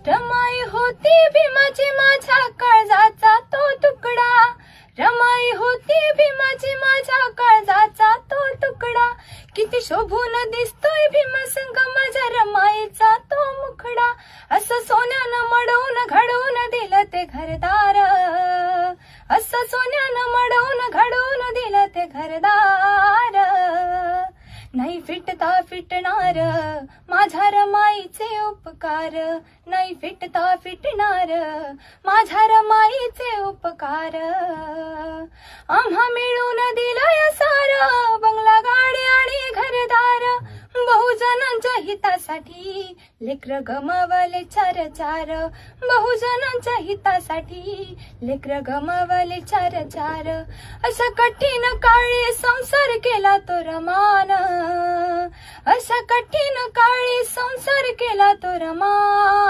रमाई होती भीमाची माझ्या काळजाचा तो तुकडा, रमाई होती भीमाची माझ्या काळजाचा तो तुकडा. किती शोभून दिसतोय भीमसंग माझ्या रमाईचा तो मुखडा. असं सोन्यानं मडवून घडवून दिलं ते घरदार, असं सोन्यानं मडवून घडवून दिलं ते घरदार. नाही फिटता फिटणार माझ्या रमाईचे उपकार, नाही फिटता फिटणार माझ्या रमाईचे उपकार. आम्हा मिळून दिलंय सारं, बंगला गाडी आणि घरदार. बहुजनांच्या हितासाठी लेकर गमावले चार चार, बहुजनांच्या हितासाठी लेकर गमावले चार चार. अशा कठीण काळी संसार केला तो रमान, अशा कठीण काळी संसार केला तो रमान.